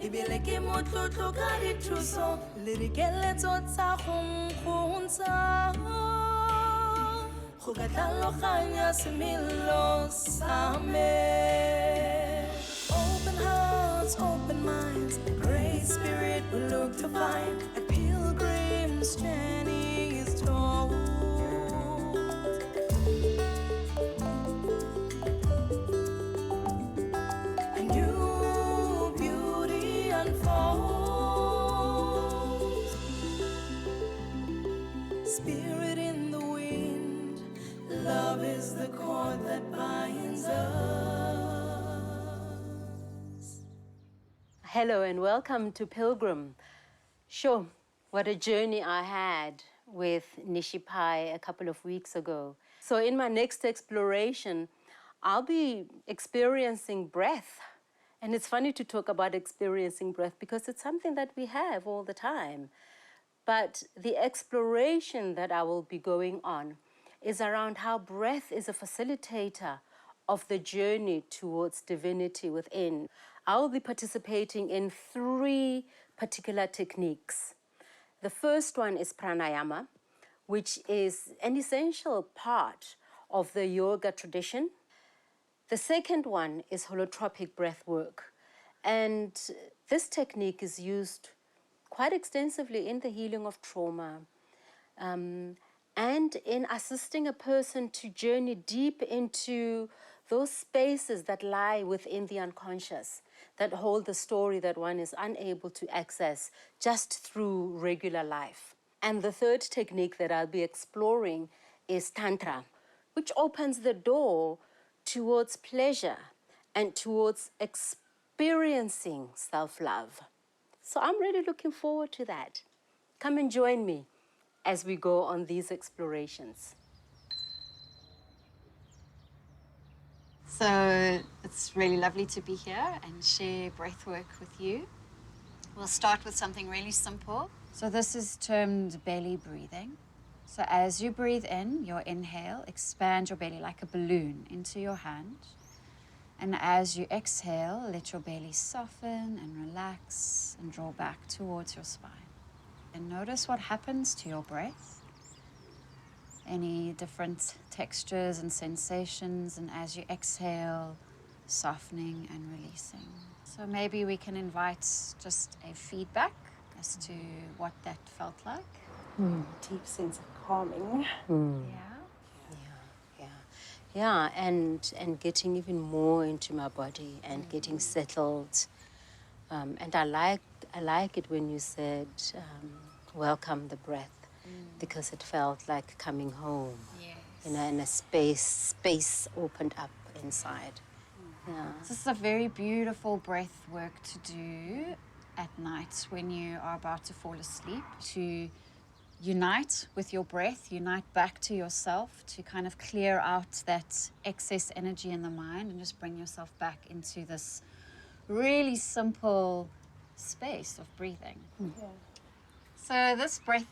Ibeleke motlotlo ka dithuso le dikeletso tsa go nkgontsha go ka tlhaloganya semelo sa me. Open hearts, open minds, great spirit will look to find a pilgrim's journey is told. A new beauty unfolds. Spirit in the wind, love is the cord that binds us. Hello and welcome to Pilgrim. Sure, what a journey I had with Nishipai a couple of weeks ago. So in my next exploration, I'll be experiencing breath. And it's funny to talk about experiencing breath because it's something that we have all the time. But the exploration that I will be going on is around how breath is a facilitator of the journey towards divinity within. I will be participating in 3 particular techniques. The first one is pranayama, which is an essential part of the yoga tradition. The second one is holotropic breath work. And this technique is used quite extensively in the healing of trauma and in assisting a person to journey deep into those spaces that lie within the unconscious, that hold the story that one is unable to access just through regular life. And the third technique that I'll be exploring is Tantra, which opens the door towards pleasure and towards experiencing self-love. So I'm really looking forward to that. Come and join me as we go on these explorations. So it's really lovely to be here and share breathwork with you. We'll start with something really simple. So this is termed belly breathing. So as you breathe in, your inhale, expand your belly like a balloon into your hand. And as you exhale, let your belly soften and relax and draw back towards your spine. And notice what happens to your breath. Any different textures and sensations, and as you exhale, softening and releasing. So maybe we can invite just a feedback as to what that felt like. Deep sense of calming. Yeah, and getting even more into my body and getting settled. And I like it when you said, welcome the breath, because it felt like coming home. Yes. You know, and a space opened up inside. Yeah. This is a very beautiful breath work to do at night when you are about to fall asleep, to unite with your breath, unite back to yourself, to kind of clear out that excess energy in the mind and just bring yourself back into this really simple space of breathing. Yeah. So this breath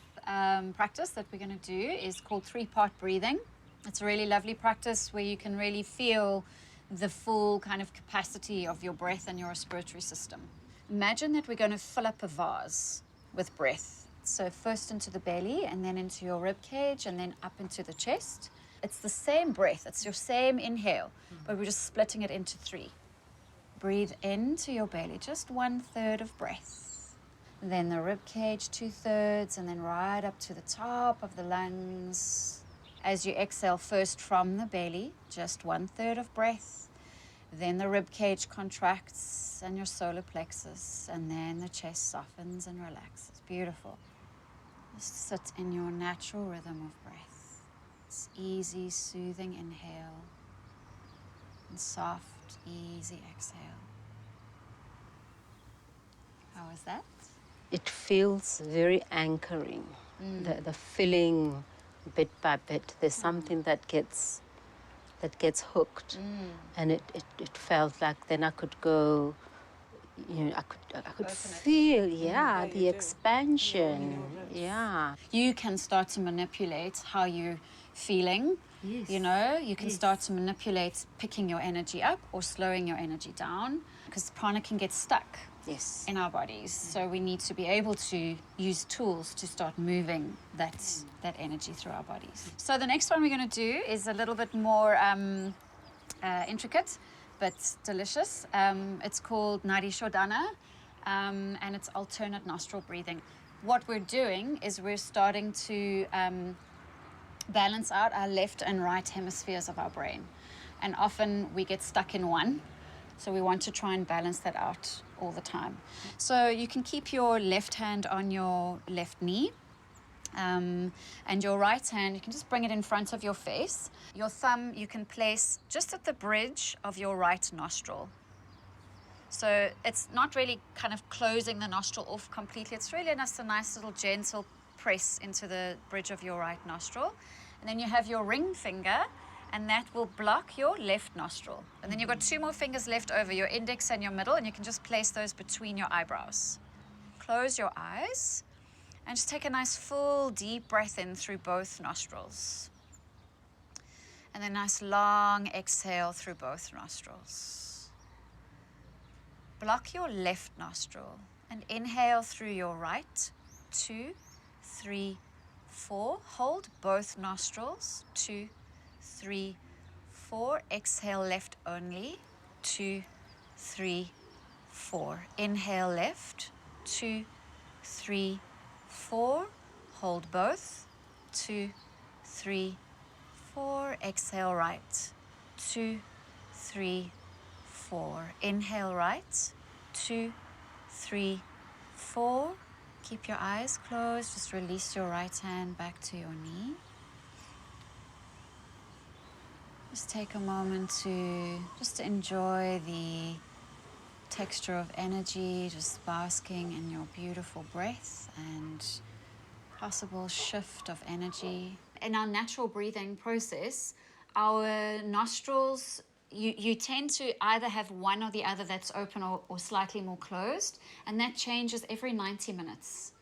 practice that we're going to do is called 3-part breathing. It's a really lovely practice where you can really feel the full kind of capacity of your breath and your respiratory system. Imagine that we're going to fill up a vase with breath. So first into the belly and then into your rib cage and then up into the chest. It's the same breath, it's your same inhale, but we're just splitting it into 3. Breathe into your belly, just 1/3 of breath. Then the rib cage, 2/3, and then right up to the top of the lungs. As you exhale, first from the belly, just 1/3 of breath. Then the rib cage contracts and your solar plexus, and then the chest softens and relaxes. Beautiful. Just sit in your natural rhythm of breath. It's easy, soothing inhale, and soft, easy exhale. How was that? It feels very anchoring. The feeling bit by bit. There's something that gets hooked, and it felt like then I could go. You know, I could feel, the expansion. Yeah. You can start to manipulate how you're feeling. Yes. You know, you can start to manipulate picking your energy up or slowing your energy down, because prana can get stuck Yes. in our bodies. So we need to be able to use tools to start moving that energy through our bodies. So the next one we're going to do is a little bit more intricate, but delicious. It's called Nadi Shodhana, and it's alternate nostril breathing. What we're doing is we're starting to balance out our left and right hemispheres of our brain. And often we get stuck in one. So we want to try and balance that out all the time. So you can keep your left hand on your left knee. And your right hand, you can just bring it in front of your face. Your thumb you can place just at the bridge of your right nostril. So it's not really kind of closing the nostril off completely. It's really just a nice little gentle press into the bridge of your right nostril. And then you have your ring finger, and that will block your left nostril. And then you've got 2 more fingers left over, your index and your middle, and you can just place those between your eyebrows. Close your eyes, and just take a nice full deep breath in through both nostrils. And then nice long exhale through both nostrils. Block your left nostril and inhale through your right. 2, 3, 4. Hold both nostrils. 2, 3, 4. Exhale left only. 2, 3, 4. Inhale left. 2, 3, 4. Hold both. 2, 3, 4. Exhale right. 2, 3, 4. Inhale right. 2, 3, 4. Keep your eyes closed. Just release your right hand back to your knee. Just take a moment to just enjoy the texture of energy, just basking in your beautiful breath and possible shift of energy. In our natural breathing process, our nostrils, you tend to either have one or the other that's open or slightly more closed, and that changes every 90 minutes.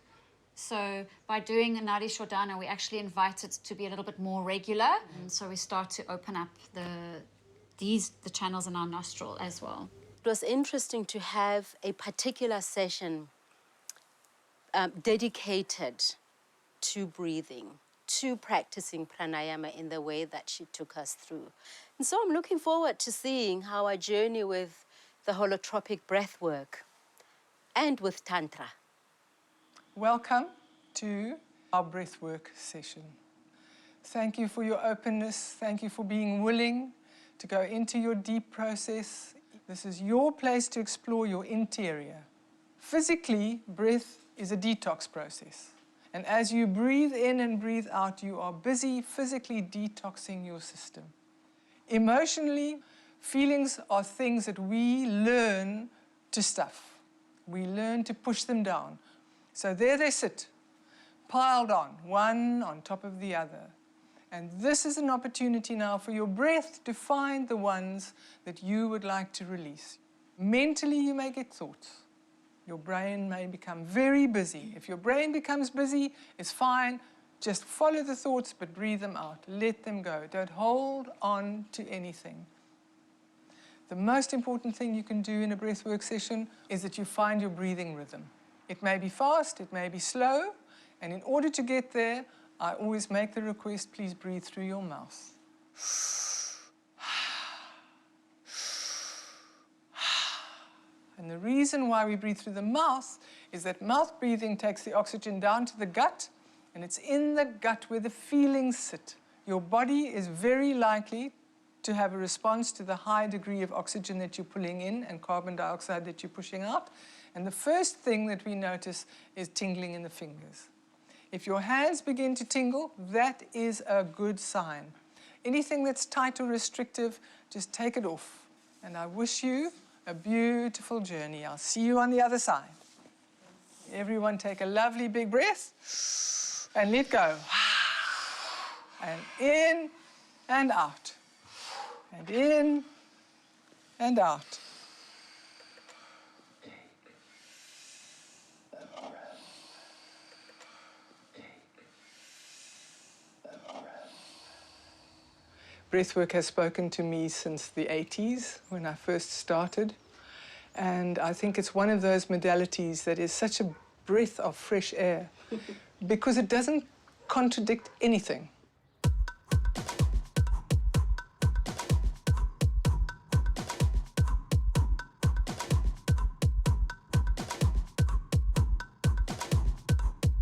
So by doing a Nadi Shodhana, we actually invite it to be a little bit more regular. And so we start to open up the channels in our nostril as well. It was interesting to have a particular session dedicated to breathing, to practicing pranayama in the way that she took us through. And so I'm looking forward to seeing how I journey with the holotropic breathwork and with Tantra. Welcome to our breathwork session. Thank you for your openness. Thank you for being willing to go into your deep process. This is your place to explore your interior. Physically, breath is a detox process. And as you breathe in and breathe out, you are busy physically detoxing your system. Emotionally, feelings are things that we learn to stuff. We learn to push them down. So there they sit, piled on, one on top of the other. And this is an opportunity now for your breath to find the ones that you would like to release. Mentally, you may get thoughts. Your brain may become very busy. If your brain becomes busy, it's fine. Just follow the thoughts, but breathe them out. Let them go. Don't hold on to anything. The most important thing you can do in a breathwork session is that you find your breathing rhythm. It may be fast, it may be slow, and in order to get there, I always make the request, please breathe through your mouth. And the reason why we breathe through the mouth is that mouth breathing takes the oxygen down to the gut, and it's in the gut where the feelings sit. Your body is very likely to have a response to the high degree of oxygen that you're pulling in and carbon dioxide that you're pushing out. And the first thing that we notice is tingling in the fingers. If your hands begin to tingle, that is a good sign. Anything that's tight or restrictive, just take it off. And I wish you a beautiful journey. I'll see you on the other side. Everyone take a lovely big breath and let go. And in and out. And in and out. Breathwork has spoken to me since the 80s when I first started. And I think it's one of those modalities that is such a breath of fresh air because it doesn't contradict anything.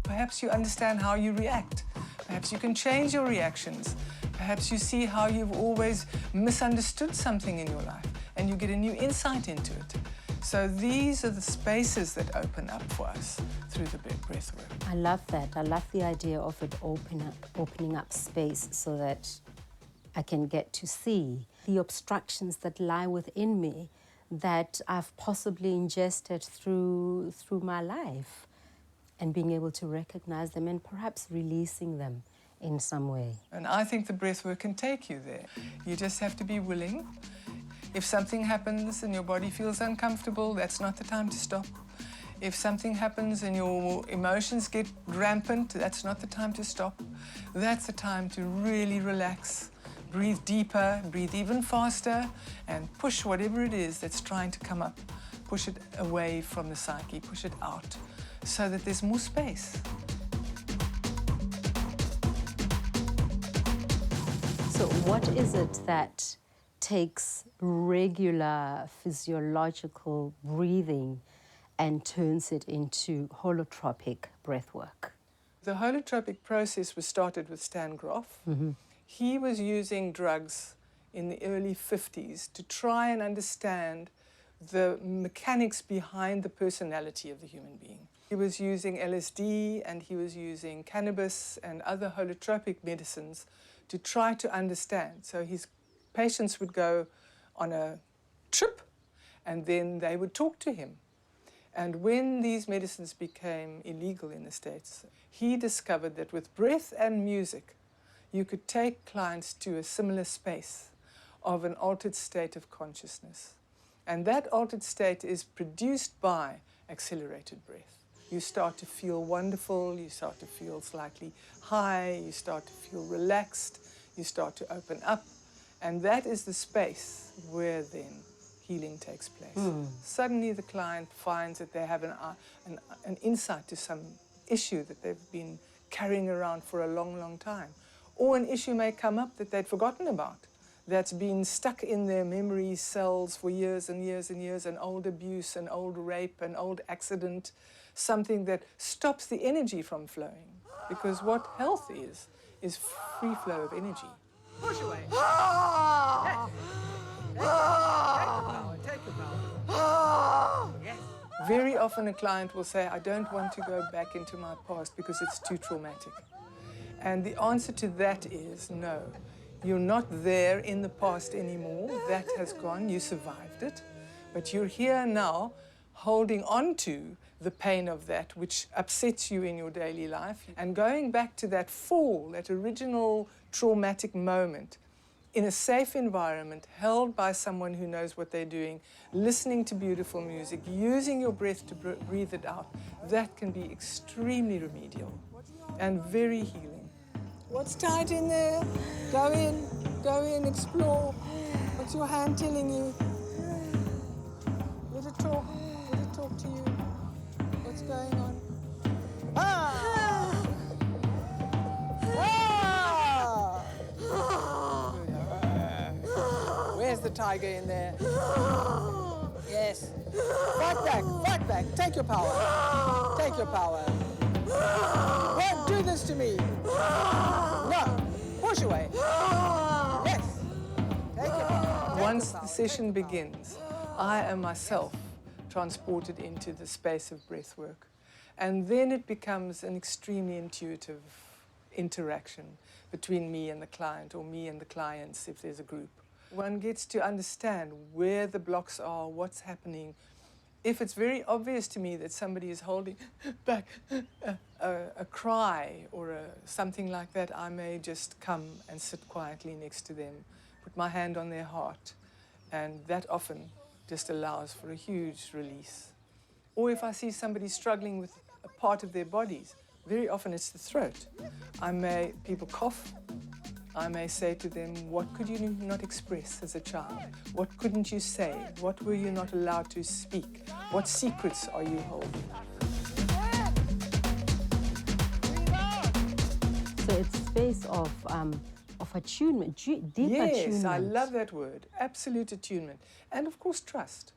Perhaps you understand how you react. Perhaps you can change your reactions. Perhaps you see how you've always misunderstood something in your life and you get a new insight into it. So these are the spaces that open up for us through the breath work. I love that. I love the idea of it opening up space so that I can get to see the obstructions that lie within me that I've possibly ingested through my life, and being able to recognize them and perhaps releasing them in some way. And I think the breath work can take you there. You just have to be willing. If something happens and your body feels uncomfortable, that's not the time to stop. If something happens and your emotions get rampant, that's not the time to stop. That's the time to really relax, breathe deeper, breathe even faster, and push whatever it is that's trying to come up. Push it away from the psyche, push it out, so that there's more space. So what is it that takes regular physiological breathing and turns it into holotropic breath work? The holotropic process was started with Stan Grof. He was using drugs in the early 50s to try and understand the mechanics behind the personality of the human being. He was using LSD and he was using cannabis and other holotropic medicines to try to understand. So his patients would go on a trip and then they would talk to him. And when these medicines became illegal in the States, he discovered that with breath and music, you could take clients to a similar space of an altered state of consciousness. And that altered state is produced by accelerated breath. You start to feel wonderful, you start to feel slightly high, you start to feel relaxed, you start to open up. And that is the space where then healing takes place. Suddenly the client finds that they have an insight to some issue that they've been carrying around for a long, long time. Or an issue may come up that they'd forgotten about, that's been stuck in their memory cells for years and years and years, an old abuse, an old rape, an old accident, something that stops the energy from flowing. Because what health is free flow of energy. Push away. Yes. Take the power. Take the power. Yes. Very often a client will say, I don't want to go back into my past because it's too traumatic. And the answer to that is no. You're not there in the past anymore. That has gone. You survived it. But you're here now holding on to the pain of that which upsets you in your daily life and going back to that fall, that original traumatic moment in a safe environment, held by someone who knows what they're doing, listening to beautiful music, using your breath to breathe it out. That can be extremely remedial and very healing. What's tight in there? Go in, explore. What's your hand telling you? Let it talk to you. What's going on? Ah! Ah! Where's the tiger in there? Yes. Fight back. Take your power. Take your power. Don't do this to me. No. Push away. Yes. Take your power. Once the session begins, I am myself transported into the space of breath work. And then it becomes an extremely intuitive interaction between me and the client, or me and the clients if there's a group. One gets to understand where the blocks are, what's happening. If it's very obvious to me that somebody is holding back a cry or something like that, I may just come and sit quietly next to them, put my hand on their heart, and that often just allows for a huge release. Or if I see somebody struggling with a part of their bodies, very often it's the throat. People cough, I may say to them, what could you not express as a child? What couldn't you say? What were you not allowed to speak? What secrets are you holding? So it's space of attunement, deep attunement. Yes, I love that word, absolute attunement. And of course, trust,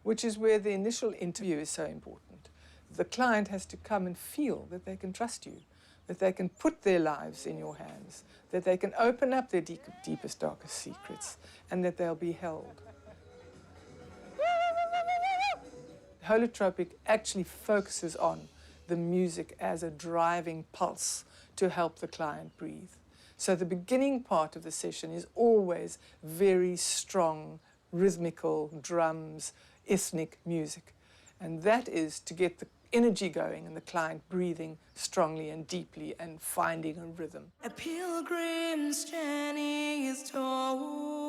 which is where the initial interview is so important. The client has to come and feel that they can trust you, that they can put their lives in your hands, that they can open up their deepest, darkest secrets, and that they'll be held. Holotropic actually focuses on the music as a driving pulse to help the client breathe. So the beginning part of the session is always very strong, rhythmical drums, ethnic music. And that is to get the energy going and the client breathing strongly and deeply and finding a rhythm. A pilgrim's journey is told.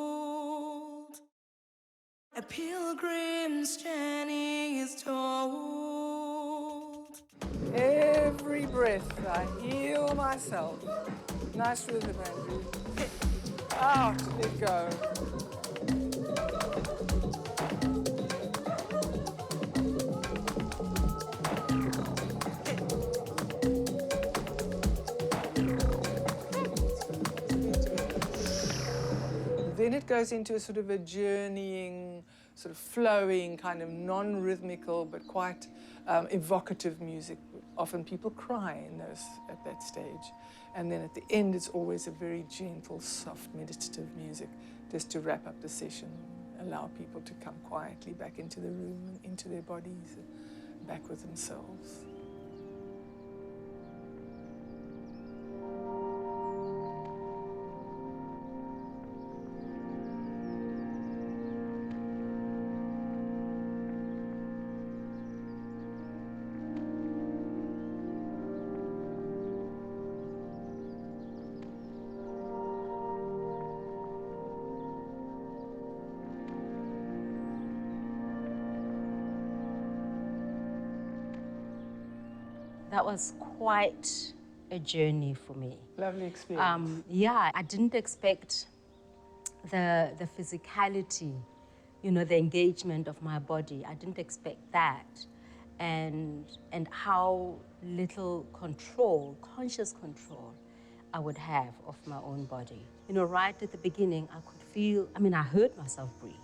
A pilgrim's journey is told. Every breath, I heal myself. Nice rhythm, Andrew. Out, let go. Then it goes into a sort of a journeying, sort of flowing, kind of non-rhythmical, but quite evocative music. Often people cry at that stage. And then at the end, it's always a very gentle, soft, meditative music, just to wrap up the session, allow people to come quietly back into the room, and into their bodies, and back with themselves. That was quite a journey for me. Lovely experience. Yeah, I didn't expect the physicality, you know, the engagement of my body. I didn't expect that. And how little control, conscious control, I would have of my own body. You know, right at the beginning, I could feel, I mean, I heard myself breathe,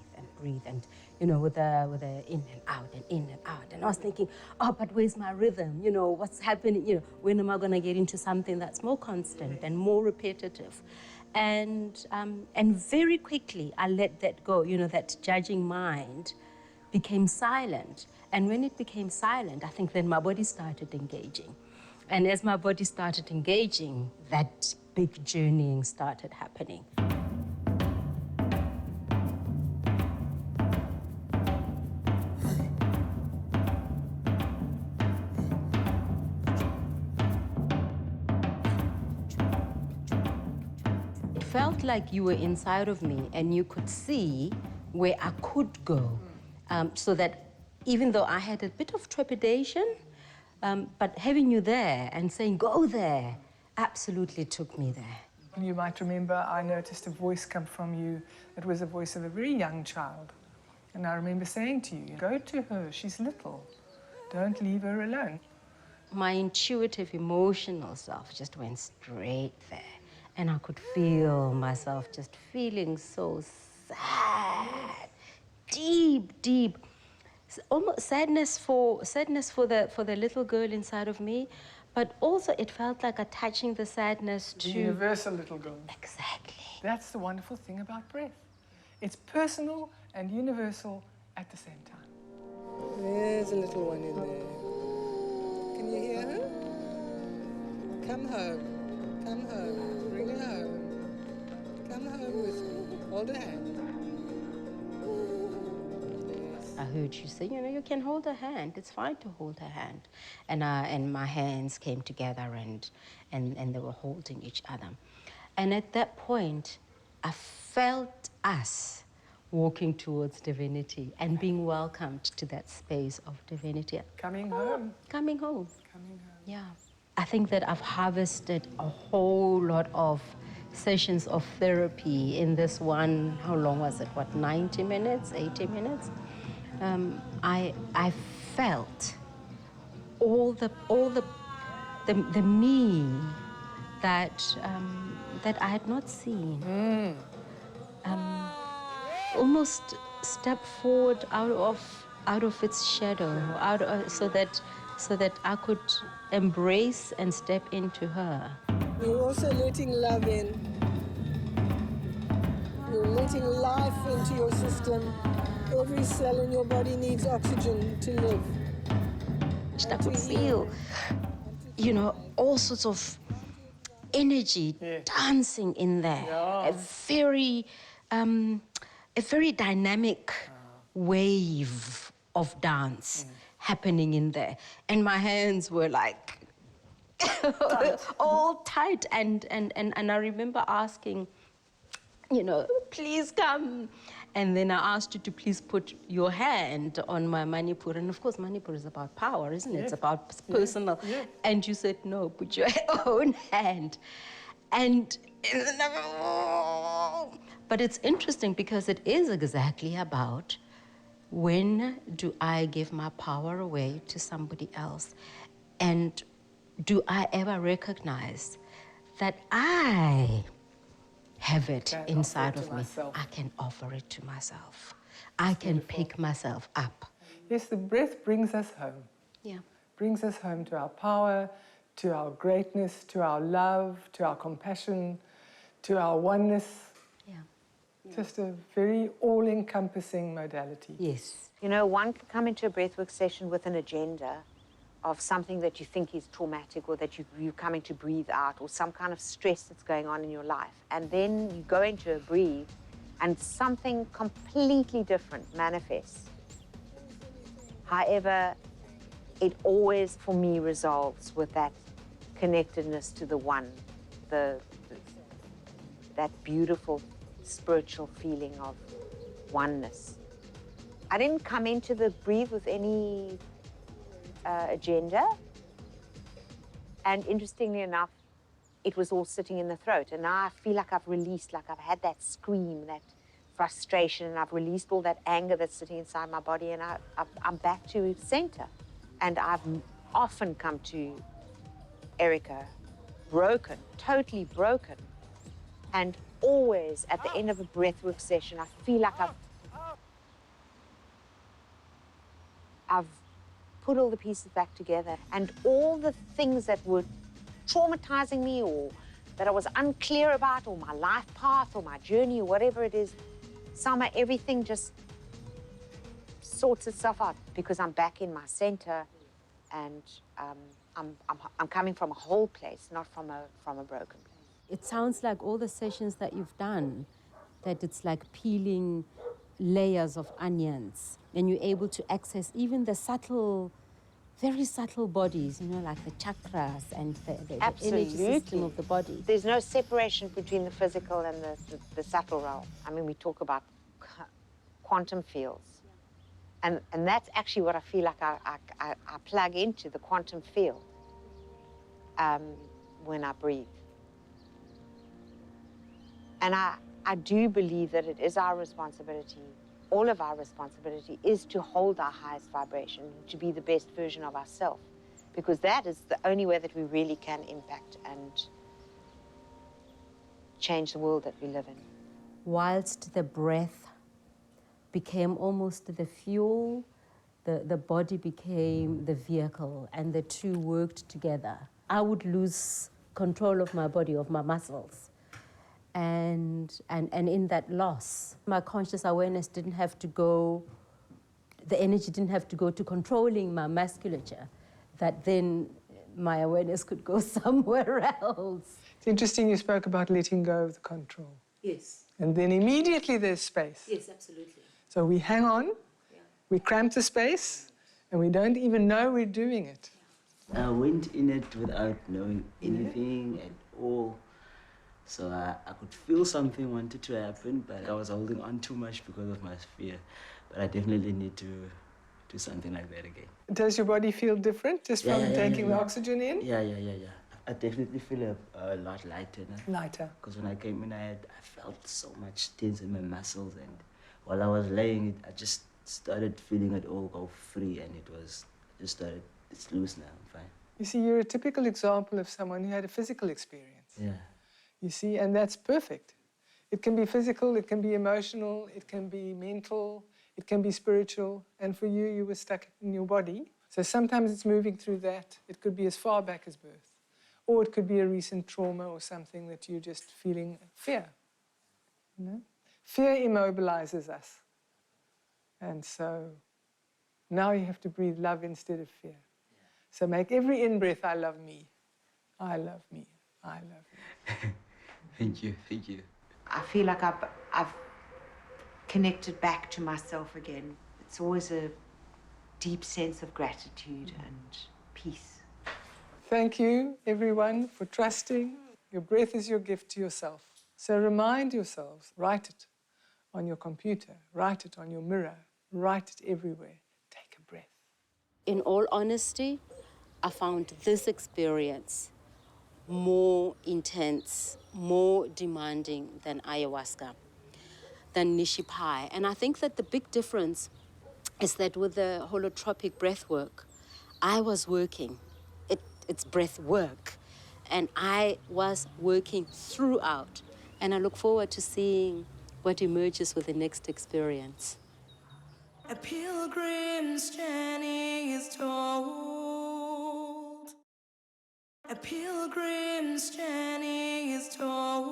and you know, with the in and out and in and out. And I was thinking, oh, but where's my rhythm? You know, what's happening? You know, when am I going to get into something that's more constant and more repetitive? And very quickly, I let that go. You know, that judging mind became silent. And when it became silent, I think then my body started engaging. And as my body started engaging, that big journeying started happening. It felt like you were inside of me and you could see where I could go. So that even though I had a bit of trepidation, but having you there and saying, go there, absolutely took me there. You might remember I noticed a voice come from you. It was the voice of a very young child. And I remember saying to you, go to her, she's little. Don't leave her alone. My intuitive, emotional self just went straight there. And I could feel myself just feeling so sad, deep. Almost sadness for the little girl inside of me, but also it felt like attaching the sadness to The universal little girl. Exactly. That's the wonderful thing about breath. It's personal and universal at the same time. There's a little one in there. Can you hear her? Come home. Come home. Bring her home. Come home with me. Hold her hand. I heard you say, you know, you can hold her hand. It's fine to hold her hand. And my hands came together and they were holding each other. And at that point, I felt us walking towards divinity and being welcomed to that space of divinity. Coming home. Coming home. Coming home. Yeah. I think that I've harvested a whole lot of sessions of therapy in this one, how long was it? What, 90 minutes, 80 minutes? I felt all the me that I had not seen. Almost step forward out of its shadow, so that I could embrace and step into her. You're also letting love in. You're letting life into your system. Every cell in your body needs oxygen to live. I could feel, all sorts of energy dancing in there. A very dynamic wave of dance happening in there. And my hands were like all tight. And I remember asking, please come. And then I asked you to please put your hand on my Manipur. And of course, Manipur is about power, isn't it? It's about personal. Yeah. And you said, no, put your own hand. But it's interesting because it is exactly about when do I give my power away to somebody else? And do I ever recognize that I have it inside of me? I can offer it to myself. I can pick myself up. Yes, the breath brings us home. Yeah. Brings us home to our power, to our greatness, to our love, to our compassion, to our oneness. Yeah. Just a very all-encompassing modality. Yes. One can come into a breathwork session with an agenda of something that you think is traumatic or that you're coming to breathe out or some kind of stress that's going on in your life. And then you go into a breathe and something completely different manifests. However, it always, for me, resolves with that connectedness to the one, that beautiful spiritual feeling of oneness. I didn't come into the breathe with any agenda. And interestingly enough, it was all sitting in the throat. And now I feel like I've released, like I've had that scream, that frustration, and I've released all that anger that's sitting inside my body, and I'm back to center. And I've often come to Erica broken, totally broken. And always at the end of a breathwork session, I feel like I've put all the pieces back together, and all the things that were traumatizing me or that I was unclear about, or my life path or my journey or whatever it is, somehow everything just sorts itself out because I'm back in my center, and I'm coming from a whole place, not from a broken place. It sounds like all the sessions that you've done, that it's like peeling layers of onions, and you're able to access even the subtle, very subtle bodies, like the chakras and the energy system of the body. There's no separation between the physical and the subtle realm. I mean, we talk about quantum fields. And that's actually what I feel like I plug into, the quantum field, when I breathe. And I do believe that it is our responsibility, all of our responsibility, is to hold our highest vibration, to be the best version of ourselves, because that is the only way that we really can impact and change the world that we live in. Whilst the breath became almost the fuel, the body became the vehicle, and the two worked together. I would lose control of my body, of my muscles. And in that loss, my conscious awareness didn't have to go, the energy didn't have to go to controlling my musculature, that then my awareness could go somewhere else. It's interesting you spoke about letting go of the control. Yes. And then immediately there's space. Yes, absolutely. So we hang on, we cramp the space, and we don't even know we're doing it. I went in it without knowing anything at all. So I could feel something wanted to happen, but I was holding on too much because of my fear. But I definitely need to do something like that again. Does your body feel different just from taking the oxygen in? Yeah. I definitely feel a lot lighter now. Lighter. Because when I came in, I felt so much tense in my muscles, and while I was laying, I just started feeling it all go free, and it's loose now, I'm fine. You see, you're a typical example of someone who had a physical experience. Yeah. You see, and that's perfect. It can be physical, it can be emotional, it can be mental, it can be spiritual, and for you, you were stuck in your body. So sometimes it's moving through that. It could be as far back as birth, or it could be a recent trauma or something that you're just feeling fear. You know? Fear immobilizes us. And so now you have to breathe love instead of fear. So make every in-breath, I love me. I love me. I love me. Thank you, thank you. I feel like I've connected back to myself again. It's always a deep sense of gratitude and peace. Thank you, everyone, for trusting. Your breath is your gift to yourself. So remind yourselves, write it on your computer, write it on your mirror, write it everywhere. Take a breath. In all honesty, I found this experience more intense, more demanding than ayahuasca, than Nishipai. And I think that the big difference is that with the holotropic breathwork, I was working. It's breath work. And I was working throughout. And I look forward to seeing what emerges with the next experience. A pilgrim's journey is told. A pilgrim's journey is told.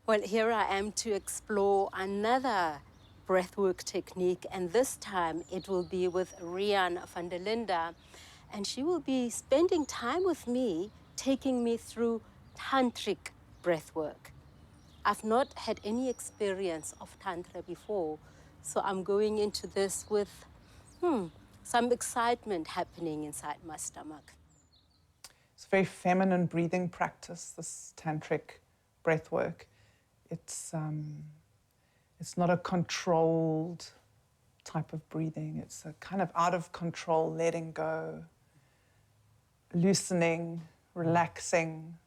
Well, here I am to explore another breathwork technique, and this time it will be with Rian van der Linde, and she will be spending time with me, taking me through tantric breathwork. I've not had any experience of Tantra before, so I'm going into this with some excitement happening inside my stomach. It's a very feminine breathing practice, this tantric breathwork. It's not a controlled type of breathing. It's a kind of out of control, letting go, loosening, relaxing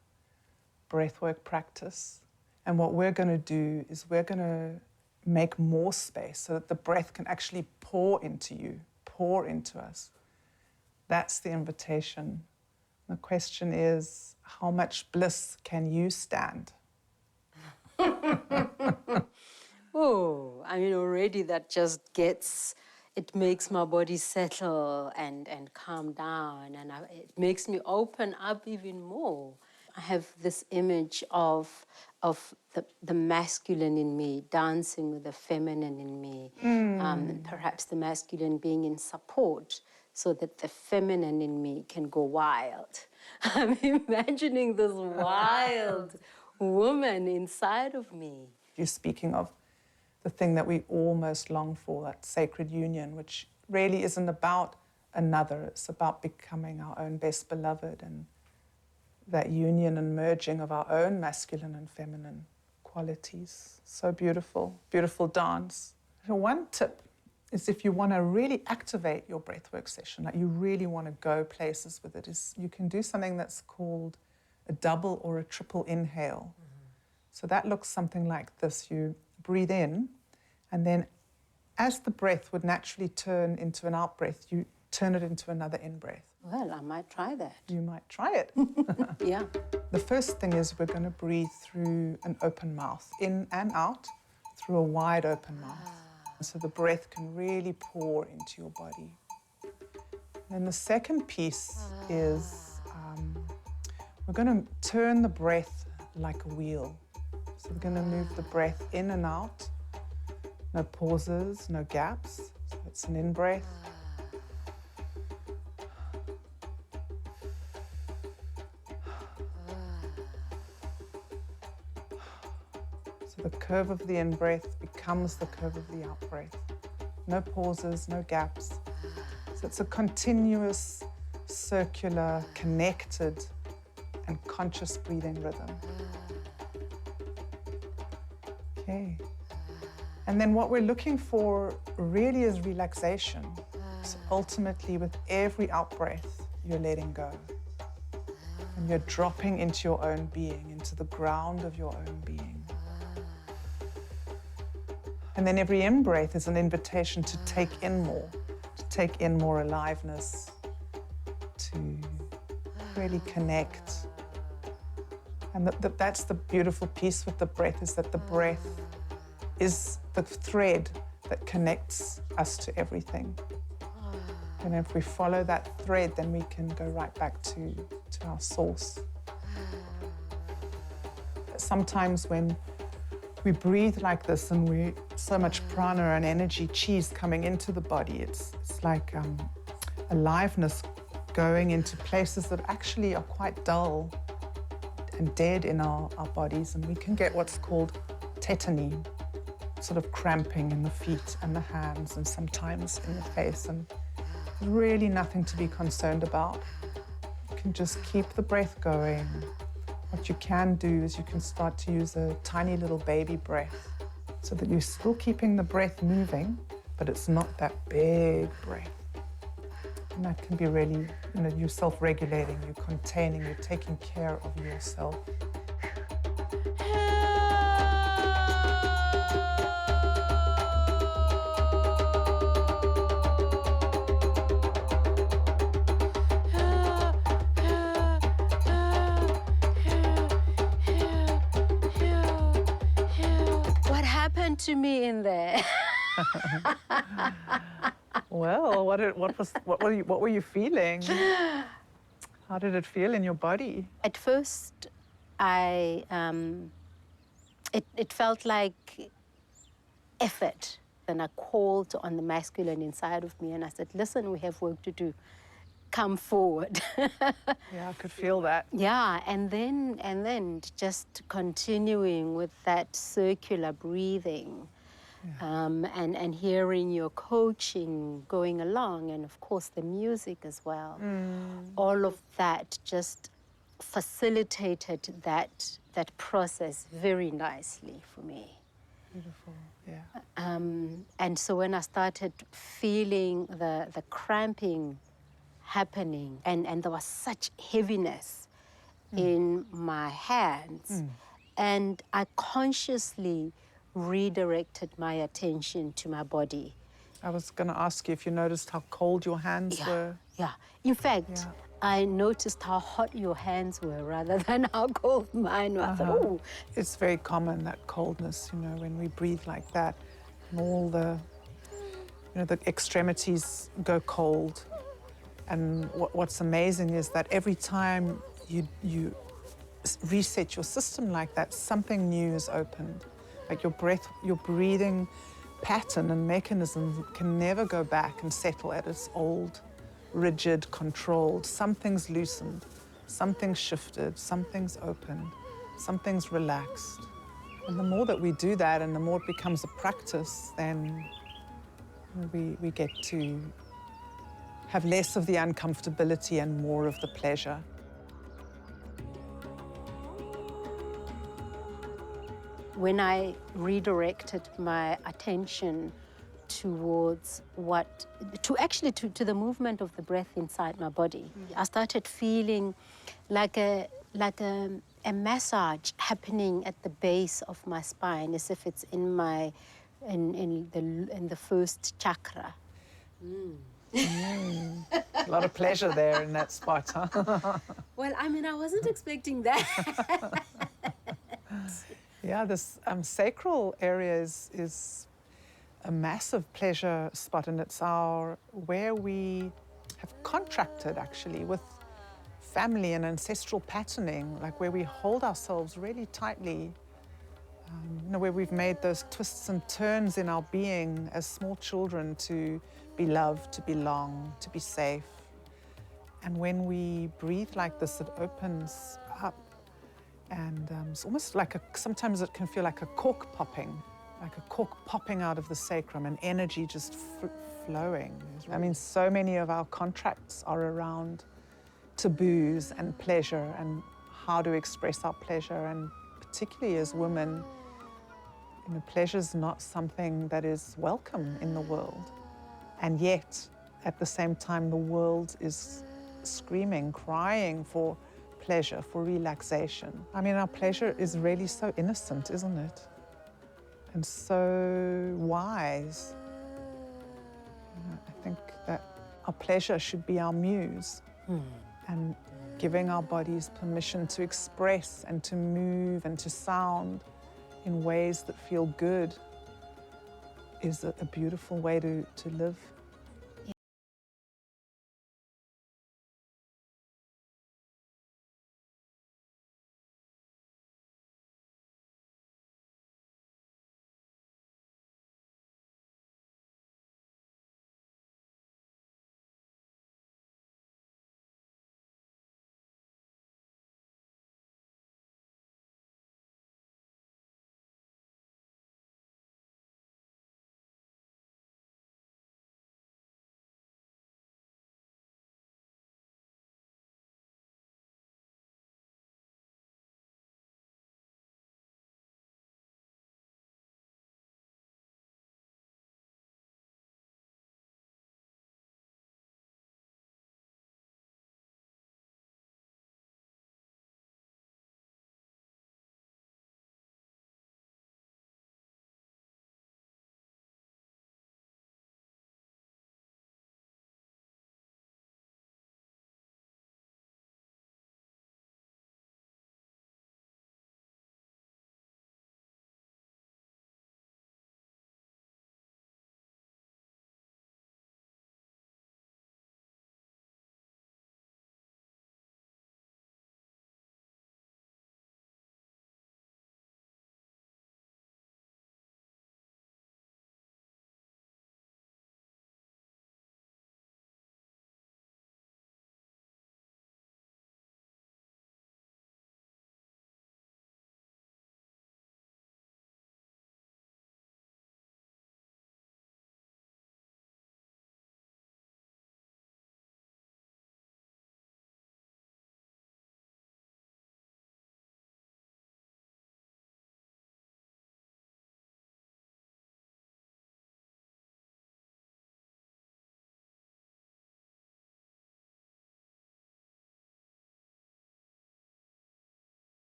breathwork practice. And what we're going to do is we're going to make more space so that the breath can actually pour into you, pour into us. That's the invitation. The question is, how much bliss can you stand? Oh, I mean, already that just it makes my body settle and calm down, and it makes me open up even more. I have this image of the masculine in me dancing with the feminine in me, and perhaps the masculine being in support so that the feminine in me can go wild. I'm imagining this wild woman inside of me. You're speaking of the thing that we all most long for, that sacred union, which really isn't about another. It's about becoming our own best beloved, and that union and merging of our own masculine and feminine qualities. So beautiful, beautiful dance. So one tip is, if you want to really activate your breathwork session, like you really want to go places with it, is you can do something that's called a double or a triple inhale. So that looks something like this. You breathe in, and then as the breath would naturally turn into an out-breath, you turn it into another in-breath. Well, I might try that. You might try it. Yeah. The first thing is we're going to breathe through an open mouth, in and out, through a wide open mouth. So the breath can really pour into your body. And the second piece is we're going to turn the breath like a wheel. So we're going to move the breath in and out. No pauses, no gaps. So it's an in-breath. So the curve of the in-breath becomes the curve of the out-breath. No pauses, no gaps. So it's a continuous, circular, connected, and conscious breathing rhythm. Okay. And then what we're looking for really is relaxation. So ultimately, with every out-breath, you're letting go. And you're dropping into your own being, into the ground of your own being. And then every in-breath is an invitation to take in more aliveness, to really connect. And that's the beautiful piece with the breath, is that the breath is the thread that connects us to everything. And if we follow that thread, then we can go right back to our source. Sometimes when we breathe like this and we so much prana and energy, chi's coming into the body, it's like aliveness going into places that actually are quite dull and dead in our bodies, and we can get what's called tetany, sort of cramping in the feet and the hands and sometimes in the face, and really nothing to be concerned about. You can just keep the breath going. What you can do is you can start to use a tiny little baby breath so that you're still keeping the breath moving, but it's not that big breath. And that can be really, you're self-regulating, you're containing, you're taking care of yourself. What happened to me in there? Well, what were you feeling? How did it feel in your body? At first, it felt like effort. Then I called on the masculine inside of me and I said, listen, we have work to do. Come forward. Yeah, I could feel that. Yeah, and then just continuing with that circular breathing. Yeah. And hearing your coaching going along, and of course the music as well. All of that just facilitated that process very nicely for me. Beautiful, yeah. And so when I started feeling the cramping happening, and there was such heaviness in my hands, and I consciously redirected my attention to my body. I was going to ask you if you noticed how cold your hands were. Yeah. In fact, I noticed how hot your hands were rather than how cold mine were. I thought, oh. It's very common, that coldness, when we breathe like that, and all the extremities go cold. And what's amazing is that every time you reset your system like that, something new is opened. Like your breathing pattern and mechanism can never go back and settle at its old, rigid, controlled. Something's loosened, something's shifted, something's opened, something's relaxed. And the more that we do that and the more it becomes a practice, then we get to have less of the uncomfortability and more of the pleasure. When I redirected my attention towards to the movement of the breath inside my body, I started feeling like a massage happening at the base of my spine, as if it's in the first chakra. A lot of pleasure there in that spot, huh? Well, I wasn't expecting that. Yeah, this sacral area is a massive pleasure spot, and it's where we have contracted actually with family and ancestral patterning, like where we hold ourselves really tightly, where we've made those twists and turns in our being as small children to be loved, to belong, to be safe. And when we breathe like this, it opens up. And it's almost like sometimes it can feel like a cork popping out of the sacrum, and energy just flowing. So many of our contracts are around taboos and pleasure and how to express our pleasure. And particularly as women, pleasure's not something that is welcome in the world. And yet, at the same time, the world is screaming, crying for pleasure, for relaxation. I mean, our pleasure is really so innocent, isn't it? And so wise. I think that our pleasure should be our muse. And giving our bodies permission to express and to move and to sound in ways that feel good is a beautiful way to live.